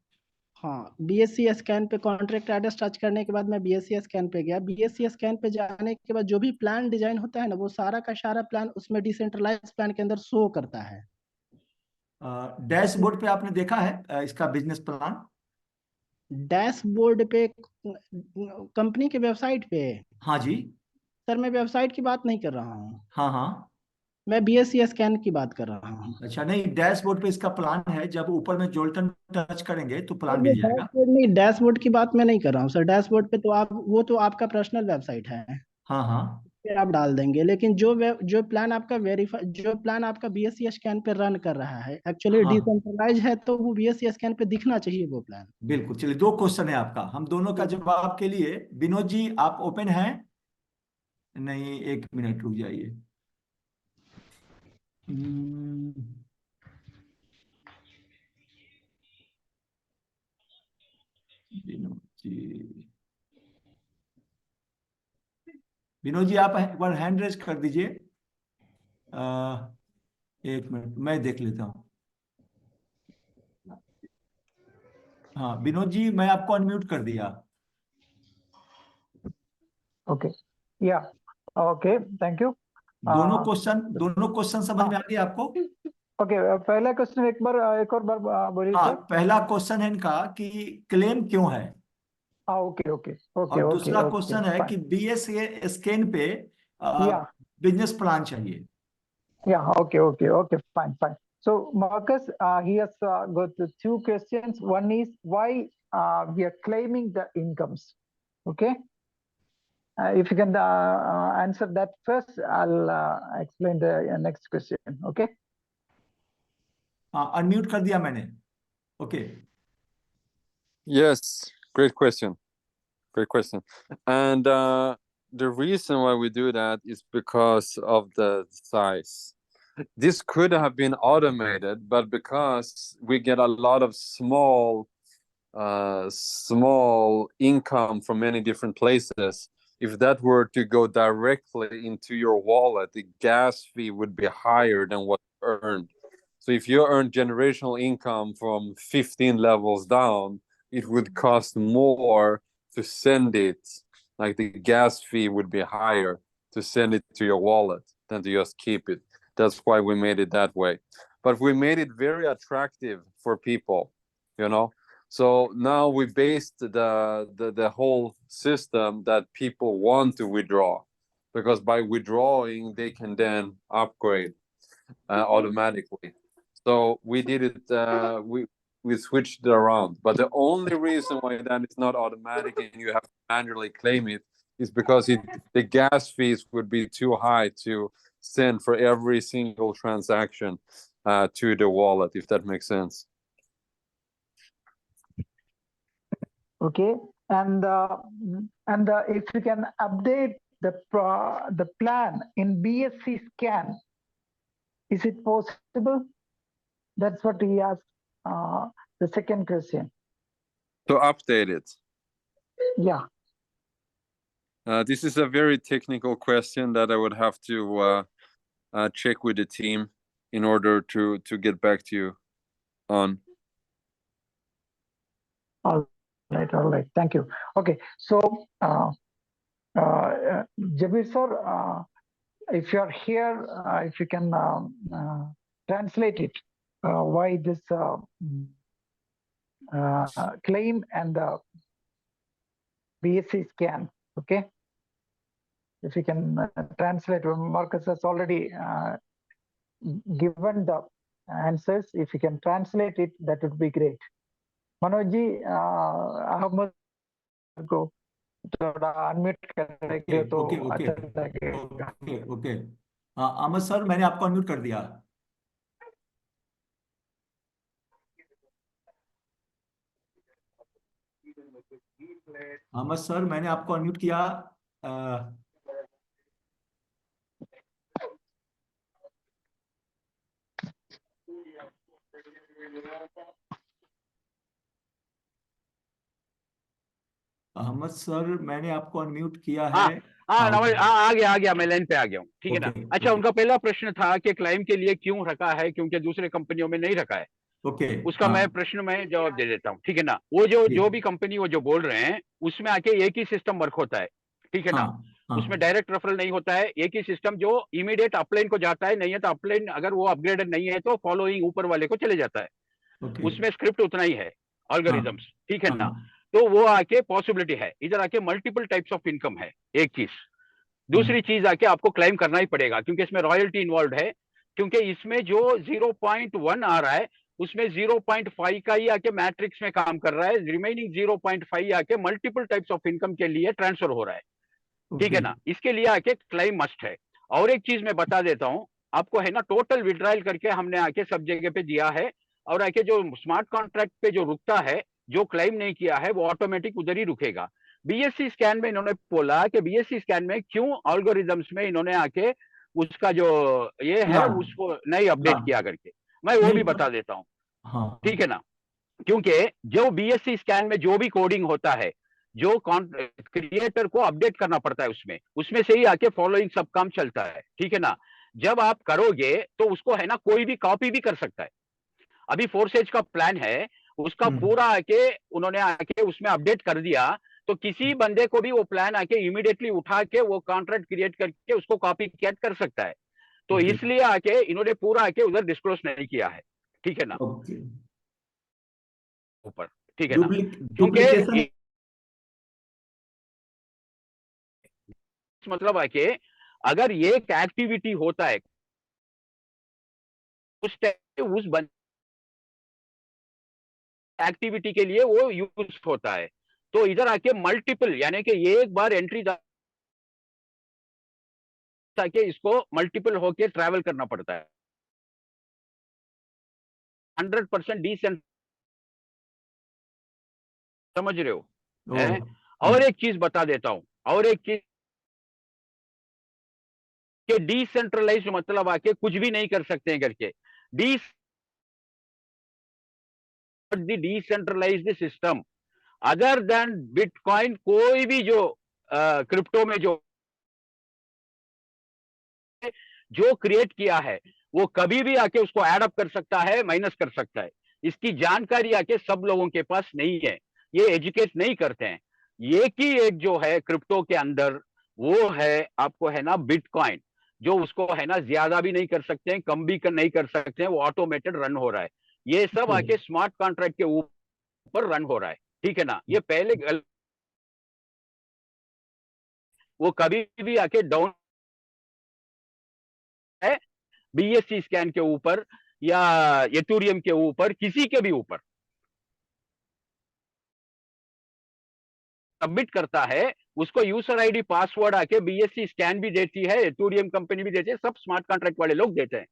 बीएससी स्कैन पे कॉन्ट्रैक्ट एड्रेस टच करने के बाद मैं बीएससी स्कैन पे गया। बीएससी स्कैन पे जाने के बाद जो भी प्लान डिजाइन होता है ना, वो सारा का सारा प्लान उसमें डिसेंट्रलाइज प्लान के अंदर शो करता है। डैशबोर्ड पे आपने देखा है इसका बिजनेस प्लान? डैशबोर्ड पे, कंपनी के वेबसाइट पे? हाँ जी। सर मैं वेबसाइट की बात नहीं कर रहा हूँ, हाँ, मैं बीएससी स्कैन की बात कर रहा हूँ। अच्छा, नहीं डैशबोर्ड पे इसका प्लान है, जब ऊपर में जोल्टन टच करेंगे तो प्लान मिल जाएगा। डैशबोर्ड नहीं, डैशबोर्ड की बात मैं नहीं कर रहा हूँ सर। डैशबोर्ड पे तो आप, वो तो आपका पर्सनल वेबसाइट है, हाँ फिर आप डाल देंगे। लेकिन जो प्लान आपका जो प्लान आपका बीएससी स्कैन पे रन कर रहा है, एक्चुअली हाँ डिसेंट्रलाइज है, तो वो बीएससी स्कैन पे दिखना चाहिए वो प्लान। बिल्कुल। चलिए, 2 क्वेश्चन है आपका, हम दोनों का जवाब के लिए विनोद जी आप ओपन हैं? नहीं, 1 मिनट रुक जाइए। विनोद जी आप एक बार हैंड रेज कर दीजिए। 1 मिनट मैं देख लेता हूँ। हाँ विनोद जी, मैं आपको अनम्यूट कर दिया। ओके, या ओके, थैंक यू। दोनों क्वेश्चन समझ में आ गए आपको? ओके, पहला क्वेश्चन एक और बार बोलिए हाँ, सर। पहला क्वेश्चन है इनका कि क्लेम क्यों है, ओके ओके ओके और ओके दूसरा ओके क्वेश्चन है कि बीएसए स्कैन पे या बिजनेस प्लान चाहिए। Yeah, okay, fine. So, Marcus, he has got the 2 questions. One is why we are claiming the incomes. Okay, if you can answer that first, I'll explain the next question. Okay. Unmute कर दिया मैंने। Okay. Yes, great question. And the reason why we do that is because of the size. This could have been automated, but because we get a lot of small income from many different places, if that were to go directly into your wallet, the gas fee would be higher than what you earned. So if you earn generational income from 15 levels down, it would cost more to send it. Like the gas fee would be higher to send it to your wallet than to just keep it. That's why we made it that way. But we made it very attractive for people, you know. So now we based the whole system that people want to withdraw, because by withdrawing they can then upgrade automatically. So we did it. We switched it around. But the only reason why that is not automatic and you have to manually claim it is because the gas fees would be too high to send for every single transaction to the wallet, if that makes sense. Okay, and if you can update the plan in BSC scan, is it possible? That's what he asked. The second question. To update it. Yeah. This is a very technical question that I would have to check with the team in order to get back to you on. All right. Thank you. Okay, so Jabir sir, if you are here, if you can translate it, why this claim and the BSC scan, okay? If you can translate, Marcus has already given the answers. If you can translate it, that would be great. Manoj ji, Ahmed को थोड़ा unmute करेंगे तो अच्छा लगेगा। Okay Ahmad sir, मैंने आपको unmute कर दिया। अहमद सर, मैंने आपको अनम्यूट किया। अहमद सर, मैंने आपको अनम्यूट किया है। आ गया, मैं लाइन पे आ गया हूँ, ठीक है ना। अच्छा, उनका पहला प्रश्न था कि क्लाइम के लिए क्यों रखा है, क्योंकि दूसरे कंपनियों में नहीं रखा है। उसका मैं प्रश्न में जवाब दे देता हूँ, ठीक है ना। वो जो भी कंपनी वो जो बोल रहे हैं उसमें आके एक ही सिस्टम वर्क होता है, ठीक है ना। उसमें डायरेक्ट रेफरल नहीं होता है, एक ही सिस्टम जो इमीडिएट अपलाइन को जाता है, नहीं है तो अपलाइन अगर वो अपग्रेडेड नहीं है तो फॉलोइंग ऊपर वाले को चले जाता है। उसमें स्क्रिप्ट उतना ही है, एल्गोरिथम्स, ठीक है ना। तो वो आके पॉसिबिलिटी है, इधर आके मल्टीपल टाइप्स ऑफ इनकम है, एक चीज। दूसरी चीज आके आपको क्लेम करना ही पड़ेगा क्योंकि इसमें रॉयल्टी इन्वॉल्व है, क्योंकि इसमें जो 0.1 आ रहा है उसमें 0.5 का ही आके मैट्रिक्स में काम कर रहा है, रिमेनिंग 0.5 आके मल्टीपल टाइप्स ऑफ इनकम के लिए ट्रांसफर हो रहा है, ठीक है ना। इसके लिए आके क्लेम मस्ट है। और एक चीज मैं बता देता हूं आपको, है ना, टोटल विड्रॉयल करके हमने आके सब जगह पे दिया है, और आके जो स्मार्ट कॉन्ट्रैक्ट पे जो रुकता है, जो क्लेम नहीं किया है वो ऑटोमेटिक उधर ही रुकेगा। बीएससी स्कैन में इन्होंने बोला कि बीएससी स्कैन में क्यों एल्गोरिथम्स में इन्होंने आके उसका जो ये है उसको नहीं अपडेट किया करके, मैं वो भी बता देता हूँ, ठीक है ना। क्योंकि जो बीएससी स्कैन में जो भी कोडिंग होता है, जो क्रिएटर को अपडेट करना पड़ता है, उसमें से ही आके फॉलोइंग सब काम चलता है, ठीक है ना। जब आप करोगे तो उसको, है ना, कोई भी कॉपी भी कर सकता है। अभी फोर्सेज का प्लान है, उसका पूरा आके उन्होंने आके उसमें अपडेट कर दिया, तो किसी बंदे को भी वो प्लान आके इमीडिएटली उठा के वो कॉन्ट्रैक्ट क्रिएट करके उसको कॉपी कैट कर सकता है। तो इसलिए आके इन्होंने पूरा आके उधर डिस्क्लोज नहीं किया है, ठीक है ना, ऊपर, ठीक है ना। क्योंकि मतलब आके अगर ये एक एक्टिविटी होता है उस एक्टिविटी के लिए वो यूज होता है, तो इधर आके मल्टीपल, यानी कि ये एक बार एंट्री ताकि इसको मल्टीपल होके ट्रैवल करना पड़ता है। 100% डिसेंट, समझ रहे हो? और एक चीज बता देता हूं, और एक चीज कि डिसेंट्रलाइज मतलब आके कुछ भी नहीं कर सकते हैं करके, decentralized system other than bitcoin, कोई भी जो क्रिप्टो में जो क्रिएट किया है वो कभी भी आके उसको एड अप कर सकता है, माइनस कर सकता है। इसकी जानकारी आके सब लोगों के पास नहीं है, ये एजुकेट नहीं करते हैं। एक ही एक जो है क्रिप्टो के अंदर वो है आपको, है ना, बिटकॉइन, जो उसको, है ना, ज्यादा भी नहीं कर सकते हैं, कम भी नहीं कर सकते हैं, वो ऑटोमेटेड रन हो रहा है। ये सब आके स्मार्ट कॉन्ट्रैक्ट के ऊपर रन हो रहा है, ठीक है ना। ये पहले वो कभी भी आके डाउन है बीएससी स्कैन के ऊपर या एथेरियम के ऊपर, किसी के भी ऊपर सबमिट करता है, उसको यूजर आईडी पासवर्ड आके बीएससी स्कैन भी देती है, एथेरियम कंपनी भी देती है, सब स्मार्ट कॉन्ट्रैक्ट वाले लोग देते हैं।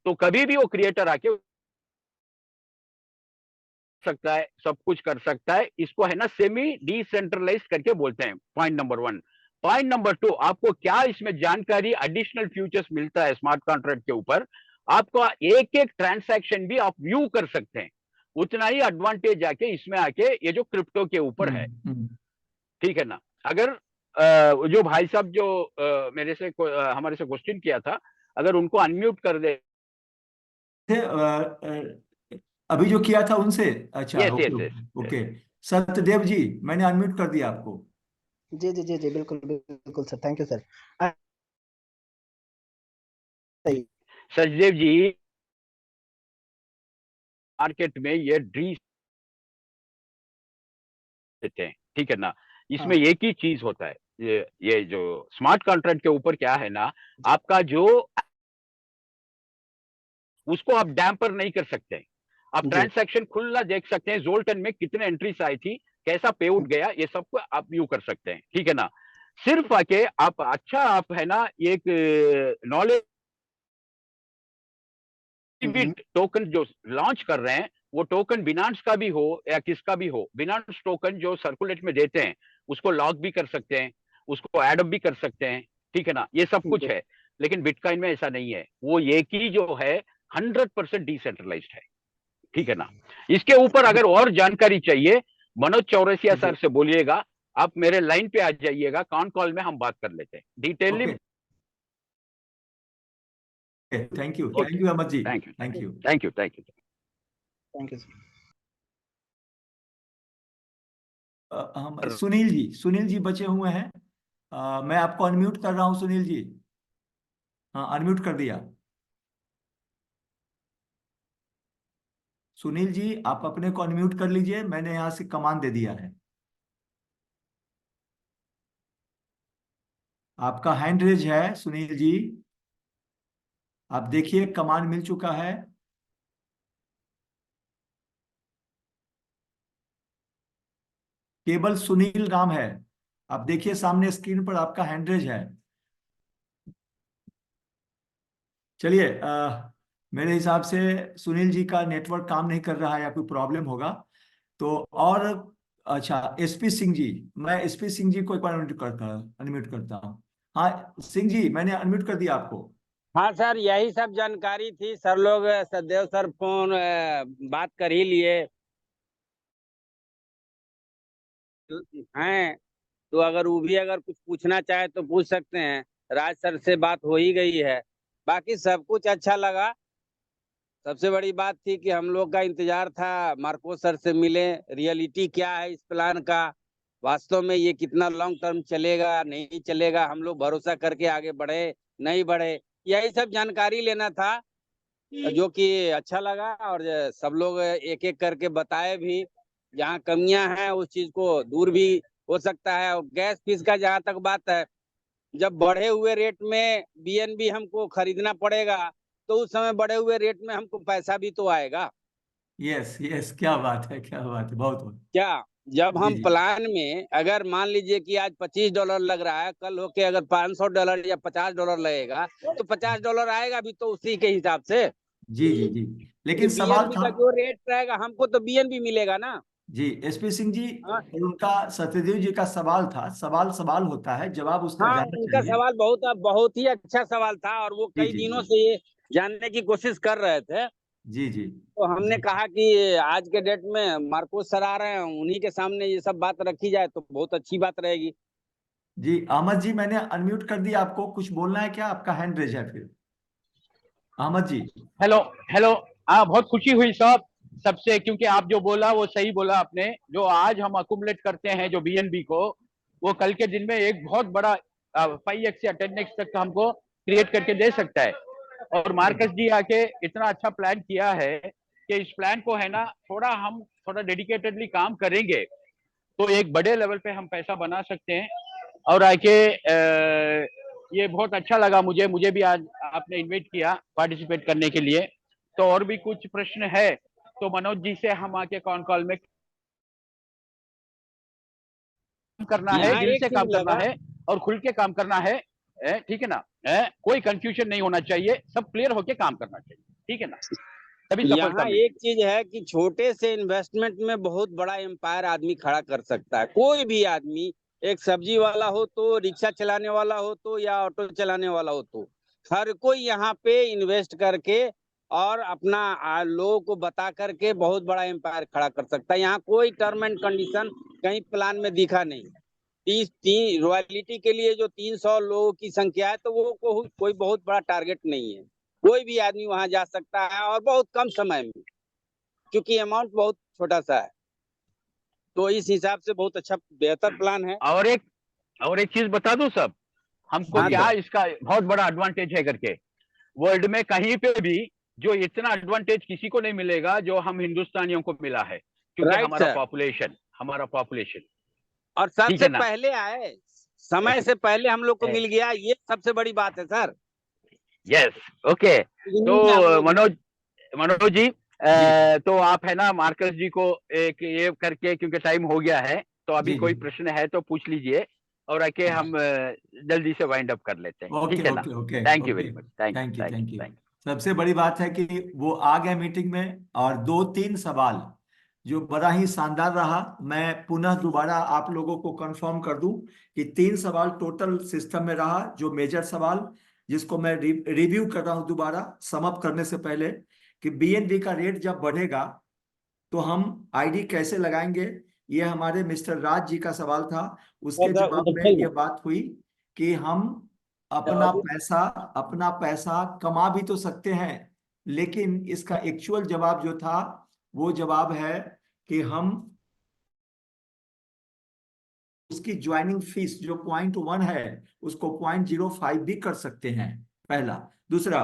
तो कभी भी वो क्रिएटर आके सकता है, सब कुछ कर सकता है। इसको, है ना, सेमी डिसेंट्रलाइज्ड करके बोलते हैं, पॉइंट नंबर 1। पॉइंट नंबर 2, आपको क्या इसमें जानकारी एडिशनल फ्यूचर्स मिलता है स्मार्ट कॉन्ट्रैक्ट के ऊपर, आपको एक एक ट्रांसैक्शन भी आप व्यू कर सकते हैं। उतना ही एडवांटेज आके इसमें आके ये जो क्रिप्टो के ऊपर है, ठीक है ना। अगर जो भाई साहब जो मेरे से हमारे से क्वेश्चन किया था, अगर उनको अनम्यूट कर दे। अभी जो किया था उनसे, अच्छा yes okay yes yes. Okay. Satyadev ji, मैंने अनम्यूट कर दिया आपको। जी जी जी जी, बिल्कुल बिल्कुल sir, thank you sir. Sachdev ji, market में ये ड्री देते हैं, ठीक है ना। इसमें एक ही चीज होता है, ये जो स्मार्ट कॉन्ट्रैक्ट के ऊपर क्या है ना, आपका जो उसको आप डैम्पर नहीं कर सकते। आप ट्रांसैक्शन खुला देख सकते हैं, जोल्टन में कितने एंट्रीज आई थी, कैसा पे आउट गया, ये सबको आप व्यू कर सकते हैं, ठीक है ना। सिर्फ आके आप अच्छा आप है ना एक नॉलेज टोकन जो लॉन्च कर रहे हैं, वो टोकन बिनांस का भी हो या किसका भी हो, बिनांस टोकन जो सर्कुलेट में देते हैं उसको लॉक भी कर सकते हैं, उसको एड अप भी कर सकते हैं, ठीक है ना। ये सब कुछ है, लेकिन बिटकॉइन में ऐसा नहीं है। वो एक ही जो है 100% डिसेंट्रलाइज्ड है, ठीक है ना। इसके ऊपर अगर और जानकारी चाहिए, मनोज चौरसिया सर से बोलिएगा, आप मेरे लाइन पे आ जाइएगा, कॉन कॉल में हम बात कर लेते हैं डिटेलली। Thank you Ahmad ji, thank you thank you thank you thank you thank you sir. हम सुनील जी बचे हुए हैं। मैं आपको अनम्यूट कर रहा हूं सुनील जी। हाँ, अनम्यूट कर दिया। सुनील जी, आप अपने को अनम्यूट कर लीजिए, मैंने यहां से कमांड दे दिया है। आपका हैंड रेज है सुनील जी, आप देखिए कमांड मिल चुका है। केवल सुनील नाम है, आप देखिए सामने स्क्रीन पर आपका हैंड रेज है। चलिए, मेरे हिसाब से सुनील जी का नेटवर्क काम नहीं कर रहा है या कोई प्रॉब्लम होगा तो। और अच्छा, एसपी सिंह जी, मैं एसपी सिंह जी को एक बार अनम्यूट करता हूँ। हाँ सिंह जी, मैंने अनम्यूट कर दिया आपको। हाँ सर, यही सब जानकारी थी सर। लोग सदैव सर फोन बात कर ही लिए हैं, तो अगर वो भी अगर कुछ पूछना चाहे तो पूछ सकते हैं। राज सर से बात हो ही गई है, बाकी सब कुछ अच्छा लगा। सबसे बड़ी बात थी कि हम लोग का इंतजार था मार्को सर से मिले, रियलिटी क्या है इस प्लान का, वास्तव में ये कितना लॉन्ग टर्म चलेगा नहीं चलेगा, हम लोग भरोसा करके आगे बढ़े नहीं बढ़े, यही सब जानकारी लेना था, जो कि अच्छा लगा। और सब लोग एक एक करके बताए भी, जहाँ कमियां हैं उस चीज को दूर भी हो सकता है। और गैस फीस का जहाँ तक बात है, जब बढ़े हुए रेट में बीएनबी हमको खरीदना पड़ेगा, तो उस समय बढ़े हुए रेट में हमको पैसा भी तो आएगा। यस यस, क्या बात है, क्या बात है, बहुत बहुत। क्या जब जी हम जी प्लान में अगर मान लीजिए कि आज $25 लग रहा है, कल होके अगर $500 या $50 लगेगा, तो $50 आएगा भी तो उसी के हिसाब से। जी जी जी, लेकिन सवाल बीएनबी था। का जो रेट रहेगा हमको तो बीएनबी मिलेगा ना। जी एसपी सिंह जी, हाँ और उनका सत्यदेव जी का सवाल था, सवाल होता है, जवाब उसका हाँ, जाना उनका चाहिए। सवाल बहुत ही अच्छा सवाल था, और वो जी कई जी दिनों जी से ये जानने की कोशिश कर रहे थे। जी जी तो हमने जी कहा कि आज के डेट में मार्कोस सर आ रहे हैं, उन्हीं के सामने ये सब बात रखी जाए तो बहुत अच्छी बात रहेगी। जी। अहमद जी, मैंने अनम्यूट कर दिया आपको, कुछ बोलना है क्या? आपका हैंड रेज है फिर, अहमद जी। Hello hello. हाँ, बहुत खुशी हुई साहब सबसे, क्योंकि आप जो बोला वो सही बोला आपने। जो आज हम अकुमुलेट करते हैं जो बीएनबी को, वो कल के दिन में एक बहुत बड़ा 5x या 10x तक का हमको क्रिएट करके दे सकता है। और मार्कस जी आके इतना अच्छा प्लान किया है कि इस प्लान को है ना, हम थोड़ा डेडिकेटेडली काम करेंगे तो एक बड़े लेवल पे हम पैसा बना सकते हैं। और आके ये बहुत अच्छा लगा मुझे भी आज आपने इनवाइट किया पार्टिसिपेट करने के लिए। तो और भी कुछ प्रश्न है तो मनोज जी से हम आके कॉन कॉल में करना है, यहाँ दिल एक से चीज काम करना लगा, है और खुल के काम करना है, ठीक है ना। कोई कंफ्यूजन नहीं होना चाहिए, सब क्लियर होके काम करना चाहिए, ठीक है ना, तभी सफलता यहाँ एक मिलेगी। चीज है कि छोटे से इन्वेस्टमेंट में बहुत बड़ा एम्पायर आदमी खड़ा कर सकता है। कोई भी आदमी एक सब्जी वाला हो तो, रिक्शा चलाने वाला हो तो, या ऑटो चलाने वाला हो तो, हर कोई यहाँ पे इन्वेस्ट करके और अपना लोगों को बता करके बहुत बड़ा एम्पायर खड़ा कर सकता है। यहाँ कोई टर्म एंड कंडीशन कहीं प्लान में दिखा नहीं। रॉयल्टी के लिए जो 300 लोगों की संख्या है, तो वो कोई बहुत बड़ा टारगेट नहीं है। कोई भी आदमी वहां जा सकता है और बहुत कम समय में, क्योंकि अमाउंट बहुत छोटा सा है। तो इस हिसाब से बहुत अच्छा बेहतर प्लान है। और एक चीज बता दूं सब, हमको हाँ क्या सर। इसका बहुत बड़ा एडवांटेज है करके, वर्ल्ड में कहीं पे भी जो इतना एडवांटेज किसी को नहीं मिलेगा जो हम हिंदुस्तानियों को मिला है, क्योंकि राइट सर। हमारा पॉपुलेशन और ठीक सबसे है ना। पहले आए, समय से पहले हम लोग को मिल गया, ये सबसे बड़ी बात है सर। Yes, okay. इन्हीं में हम तो लोग मनोज जी, तो आप है ना मार्कस जी को एक ये करके, क्योंकि टाइम हो गया है, तो अभी जी कोई जी प्रश्न है तो पूछ लीजिए, और आके हम जल्दी से वाइंड अप कर लेते हैं, ओके ठीक है ना। Okay okay thank you okay. Very much, thank thank you, you thank thank you, you. Thank सबसे बड़ी बात है कि वो आ गए मीटिंग में, और 2-3 सवाल जो बड़ा ही शानदार रहा। मैं पुनः दोबारा आप लोगों को कंफर्म कर दूं कि 3 सवाल टोटल सिस्टम में रहा, जो मेजर सवाल, जिसको मैं रिव्यू कर रहा हूं दोबारा समअप करने से पहले, कि बीएनबी का रेट जब बढ़ेगा तो हम आईडी कैसे लगाएंगे। ये हमारे मिस्टर राज जी का सवाल था। उसके जवाब में ये बात हुई कि हम अपना पैसा कमा भी तो सकते हैं, लेकिन इसका एक्चुअल जवाब जो था वो जवाब है कि हम उसकी ज्वाइनिंग फीस जो 0.1 है उसको 0.05 भी कर सकते हैं, पहला। दूसरा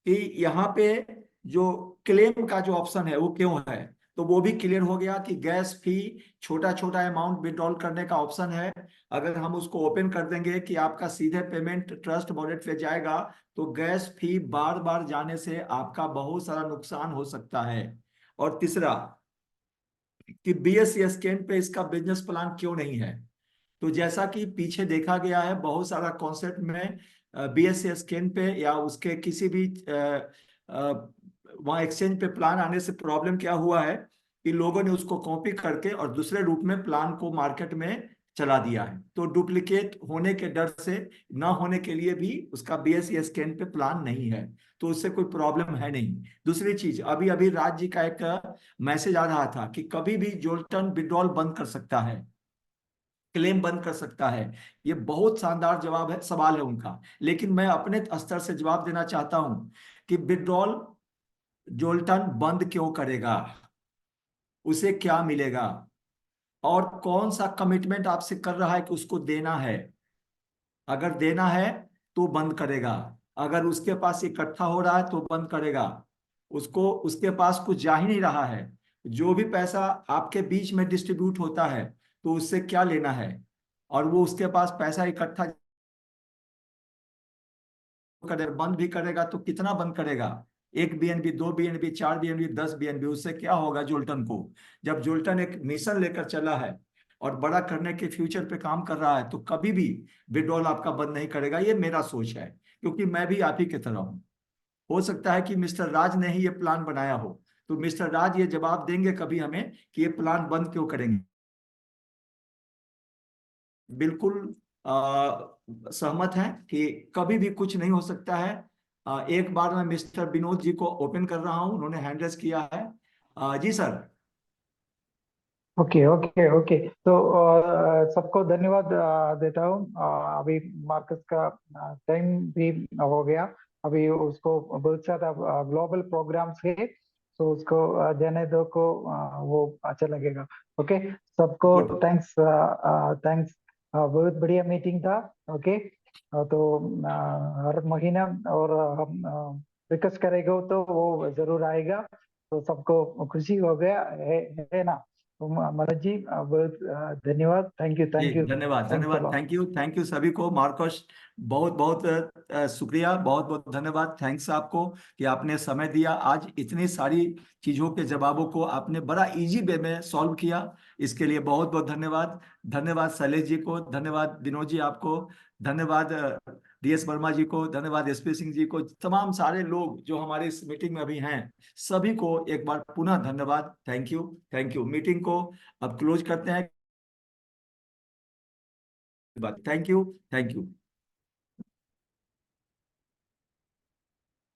कि यहाँ पे जो क्लेम का जो ऑप्शन है वो क्यों है, तो वो भी क्लियर हो गया कि गैस फी, छोटा छोटा अमाउंट विड्रॉल करने का ऑप्शन है। अगर हम उसको ओपन कर देंगे कि आपका सीधे पेमेंट ट्रस्ट वॉलेट पे जाएगा, तो गैस फी बार बार जाने से आपका बहुत सारा नुकसान हो सकता है। और तीसरा कि बीएसई स्कैन पे इसका बिजनेस प्लान क्यों नहीं है। तो जैसा कि पीछे देखा गया है बहुत सारा कॉन्सेप्ट में, बीएसई स्कैन पे या उसके किसी भी वहाँ एक्सचेंज पे प्लान आने से प्रॉब्लम क्या हुआ है कि लोगों ने उसको कॉपी करके और दूसरे रूप में प्लान को मार्केट में चला दिया है। तो डुप्लीकेट होने के डर से, ना होने के लिए भी उसका बीएसई स्कैन पे प्लान नहीं है, तो उससे कोई प्रॉब्लम है नहीं। दूसरी चीज, अभी अभी राज जी का एक मैसेज आ रहा था कि कभी भी जोल्टन विड्रॉल बंद कर सकता है, क्लेम बंद कर सकता है। ये बहुत शानदार जवाब है, सवाल है उनका। लेकिन मैं अपने स्तर से जवाब देना चाहता हूं कि विड्रॉल जोल्टन बंद क्यों करेगा, उसे क्या मिलेगा, और कौन सा कमिटमेंट आपसे कर रहा है कि उसको देना है। अगर देना है तो बंद करेगा, अगर उसके पास इकट्ठा हो रहा है तो बंद करेगा। उसको, उसके पास कुछ जा ही नहीं रहा है, जो भी पैसा आपके बीच में डिस्ट्रीब्यूट होता है तो उससे क्या लेना है। और वो उसके पास पैसा इकट्ठा बंद भी करेगा तो कितना बंद करेगा, 1 बीएनबी, 2 बीएनबी, 4 बीएनबी, 10 बीएनबी, उससे क्या होगा जोल्टन को। जब जोल्टन एक मिशन लेकर चला है और बड़ा करने के फ्यूचर पे काम कर रहा है, तो कभी भी विड्रॉल आपका बंद नहीं करेगा। ये मेरा सोच है, क्योंकि मैं भी आप ही की तरह हूँ। हो सकता है कि मिस्टर राज ने ही ये प्लान बनाया हो, तो मिस्टर राज ये जवाब देंगे कभी हमें कि ये प्लान बंद क्यों करेंगे। बिल्कुल सहमत हैं कि कभी भी कुछ नहीं हो सकता है। एक बार मैं मिस्टर विनोद जी को ओपन कर रहा हूं, उन्होंने हैंड रेज किया है। जी सर। Okay okay okay. तो सबको धन्यवाद देता हूँ। अभी मार्कस का टाइम भी हो गया, अभी उसको बहुत सारा ग्लोबल प्रोग्राम्स है, तो उसको जाने दो को वो अच्छा लगेगा। ओके, सबको थैंक्स थैंक्स। बहुत बढ़िया मीटिंग था। ओके, तो हर महीना और हम रिक्वेस्ट करेगा तो वो जरूर आएगा, तो सबको खुशी हो गया है ना। तो मनोज जी बहुत धन्यवाद। थैंक यू थैंक यू धन्यवाद धन्यवाद, थैंक यू सभी को। मार्कस बहुत बहुत शुक्रिया, बहुत बहुत धन्यवाद, थैंक्स आपको कि आपने समय दिया। आज इतनी सारी चीजों के जवाबों को आपने बड़ा इजी वे में सॉल्व किया, इसके लिए बहुत बहुत धन्यवाद। धन्यवाद शैलेश जी को, धन्यवाद विनोद जी आपको, धन्यवाद डीएस वर्मा जी को, धन्यवाद एसपी सिंह जी को, तमाम सारे लोग जो हमारे इस मीटिंग में अभी हैं, सभी को एक बार पुनः धन्यवाद। थैंक यू मीटिंग को अब क्लोज करते हैं। बात। Thank you, thank you.